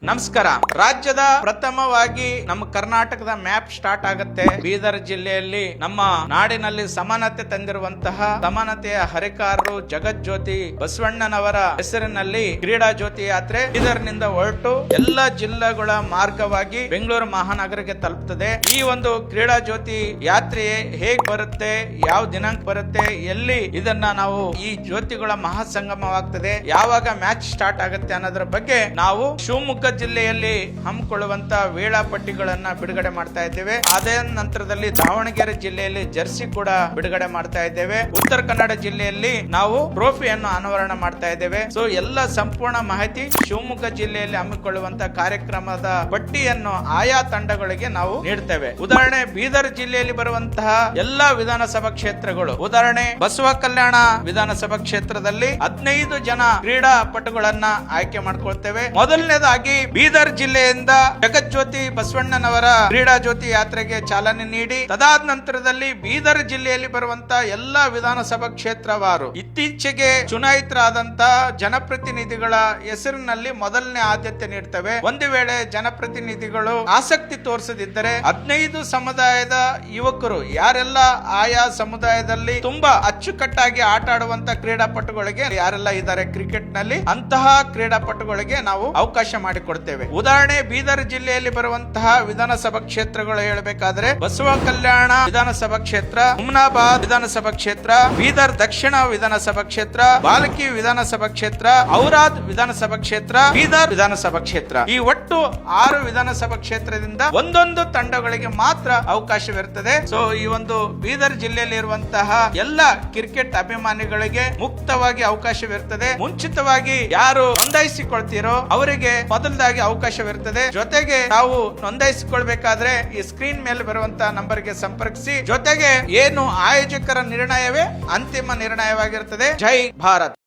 ನಮಸ್ಕಾರ. ರಾಜ್ಯದ ಪ್ರಥಮವಾಗಿ ನಮ್ಮ ಕರ್ನಾಟಕದ ಮ್ಯಾಪ್ ಸ್ಟಾರ್ಟ್ ಆಗುತ್ತೆ ಬೀದರ್ ಜಿಲ್ಲೆಯಲ್ಲಿ. ನಮ್ಮ ನಾಡಿನಲ್ಲಿ ಸಮಾನತೆ ತಂದಿರುವಂತಹ ಸಮಾನತೆಯ ಹರಿಕಾರರು ಜಗಜ್ಯೋತಿ ಬಸವಣ್ಣನವರ ಹೆಸರಿನಲ್ಲಿ ಕ್ರೀಡಾ ಜ್ಯೋತಿ ಯಾತ್ರೆ ಬೀದರ್ನಿಂದ ಹೊರಟು ಎಲ್ಲ ಜಿಲ್ಲೆಗಳ ಮಾರ್ಗವಾಗಿ ಬೆಂಗಳೂರು ಮಹಾನಗರಕ್ಕೆ ತಲುಪುತ್ತದೆ. ಈ ಒಂದು ಕ್ರೀಡಾ ಜ್ಯೋತಿ ಯಾತ್ರೆ ಹೇಗ್ ಬರುತ್ತೆ, ಯಾವ ದಿನಾಂಕ ಬರುತ್ತೆ, ಎಲ್ಲಿ ಇದನ್ನ ನಾವು ಈ ಜ್ಯೋತಿಗಳ ಮಹಾಸಂಗಮವಾಗ್ತದೆ, ಯಾವಾಗ ಮ್ಯಾಚ್ ಸ್ಟಾರ್ಟ್ ಆಗುತ್ತೆ ಅನ್ನೋದ್ರ ಬಗ್ಗೆ ನಾವು ಶಿವಮೊಗ್ಗ ಜಿಲ್ಲೆಯಲ್ಲಿ ಹಮ್ಮಿಕೊಳ್ಳುವಂತ ವೇಳಾಪಟ್ಟಿಗಳನ್ನ ಬಿಡುಗಡೆ ಮಾಡ್ತಾ ಇದ್ದೇವೆ. ಅದೇ ನಂತರದಲ್ಲಿ ದಾವಣಗೆರೆ ಜಿಲ್ಲೆಯಲ್ಲಿ ಜರ್ಸಿ ಕೂಡ ಬಿಡುಗಡೆ ಮಾಡ್ತಾ ಇದ್ದೇವೆ. ಉತ್ತರ ಕನ್ನಡ ಜಿಲ್ಲೆಯಲ್ಲಿ ನಾವು ಟ್ರೋಫಿಯನ್ನು ಅನಾವರಣ ಮಾಡ್ತಾ ಇದ್ದೇವೆ. ಸೊ ಎಲ್ಲ ಸಂಪೂರ್ಣ ಮಾಹಿತಿ ಶಿವಮೊಗ್ಗ ಜಿಲ್ಲೆಯಲ್ಲಿ ಹಮ್ಮಿಕೊಳ್ಳುವಂತ ಕಾರ್ಯಕ್ರಮದ ಪಟ್ಟಿಯನ್ನು ಆಯಾ ತಂಡಗಳಿಗೆ ನಾವು ನೀಡ್ತೇವೆ. ಉದಾಹರಣೆ ಬೀದರ್ ಜಿಲ್ಲೆಯಲ್ಲಿ ಬರುವಂತಹ ಎಲ್ಲಾ ವಿಧಾನಸಭಾ ಕ್ಷೇತ್ರಗಳು, ಉದಾಹರಣೆ ಬಸವ ಕಲ್ಯಾಣ ವಿಧಾನಸಭಾ ಕ್ಷೇತ್ರದಲ್ಲಿ 15 ಜನ ಕ್ರೀಡಾಪಟುಗಳನ್ನ ಆಯ್ಕೆ ಮಾಡ್ಕೊಳ್ತೇವೆ. ಮೊದಲನೇದಾಗಿ ಬೀದರ್ ಜಿಲ್ಲೆಯಿಂದ ಜಗಜ್ಯೋತಿ ಬಸವಣ್ಣನವರ ಕ್ರೀಡಾ ಜ್ಯೋತಿ ಯಾತ್ರೆಗೆ ಚಾಲನೆ ನೀಡಿ, ತದಾದ ನಂತರದಲ್ಲಿ ಬೀದರ್ ಜಿಲ್ಲೆಯಲ್ಲಿ ಬರುವಂತ ಎಲ್ಲಾ ವಿಧಾನಸಭಾ ಕ್ಷೇತ್ರವಾರು ಇತ್ತೀಚೆಗೆ ಚುನಾಯಿತರಾದಂತ ಜನಪ್ರತಿನಿಧಿಗಳ ಹೆಸರಿನಲ್ಲಿ ಮೊದಲನೇ ಆದ್ಯತೆ ನೀಡ್ತವೆ. ಒಂದು ವೇಳೆ ಜನಪ್ರತಿನಿಧಿಗಳು ಆಸಕ್ತಿ ತೋರಿಸದಿದ್ದರೆ 15 ಸಮುದಾಯದ ಯುವಕರು ಯಾರೆಲ್ಲ ಆಯಾ ಸಮುದಾಯದಲ್ಲಿ ತುಂಬಾ ಅಚ್ಚುಕಟ್ಟಾಗಿ ಆಟ ಆಡುವಂತ ಕ್ರೀಡಾಪಟುಗಳಿಗೆ ಯಾರೆಲ್ಲ ಇದ್ದಾರೆ ಕ್ರಿಕೆಟ್ ನಲ್ಲಿ, ಅಂತಹ ಕ್ರೀಡಾಪಟುಗಳಿಗೆ ನಾವು ಅವಕಾಶ ಮಾಡಿಕೊಡ್ತೇವೆ. ಉದಾಹರಣೆ ಬೀದರ್ ಜಿಲ್ಲೆಯಲ್ಲಿ ಬರುವಂತಹ ವಿಧಾನಸಭಾ ಕ್ಷೇತ್ರಗಳು ಹೇಳಬೇಕಾದ್ರೆ ಬಸವ ಕಲ್ಯಾಣ ವಿಧಾನಸಭಾ ಕ್ಷೇತ್ರ, ಹುಮ್ನಾಬಾದ್ ವಿಧಾನಸಭಾ ಕ್ಷೇತ್ರ, ಬೀದರ್ ದಕ್ಷಿಣ ವಿಧಾನಸಭಾ ಕ್ಷೇತ್ರ, ಬಾಲಕಿ ವಿಧಾನಸಭಾ ಕ್ಷೇತ್ರ, ಔರಾದ್ ವಿಧಾನಸಭಾ ಕ್ಷೇತ್ರ, ಬೀದರ್ ವಿಧಾನಸಭಾ ಕ್ಷೇತ್ರ. ಈ ಒಟ್ಟು 6 ವಿಧಾನಸಭಾ ಕ್ಷೇತ್ರದಿಂದ ಒಂದೊಂದು ತಂಡಗಳಿಗೆ ಮಾತ್ರ ಅವಕಾಶವಿರುತ್ತದೆ. ಸೊ ಈ ಒಂದು ಬೀದರ್ ಜಿಲ್ಲೆಯಲ್ಲಿ ಇರುವಂತಹ ಎಲ್ಲ ಕ್ರಿಕೆಟ್ ಅಭಿಮಾನಿಗಳಿಗೆ ಮುಕ್ತವಾಗಿ ಅವಕಾಶವಿರುತ್ತದೆ. ಮುಂಚಿತವಾಗಿ ಯಾರು ನೋಂದಾಯಿಸಿಕೊಳ್ತೀರೋ ಅವರಿಗೆ ಮೊದಲದಾಗಿ ಅವಕಾಶವಿರುತ್ತದೆ. ಜೊತೆಗೆ ನಾವು ನೋಂದಾಯಿಸಿಕೊಳ್ಬೇಕಾದ್ರೆ ಈ ಸ್ಕ್ರೀನ್ ಮೇಲೆ ಬರುವಂತಹ ನಂಬರ್ಗೆ ಸಂಪರ್ಕಿಸಿ. ಜೊತೆಗೆ ಏನು ಆಯೋಜಕರ ನಿರ್ಣಯವೇ ಅಂತಿಮ ನಿರ್ಣಯವಾಗಿರುತ್ತದೆ. ಜೈ ಭಾರತ್.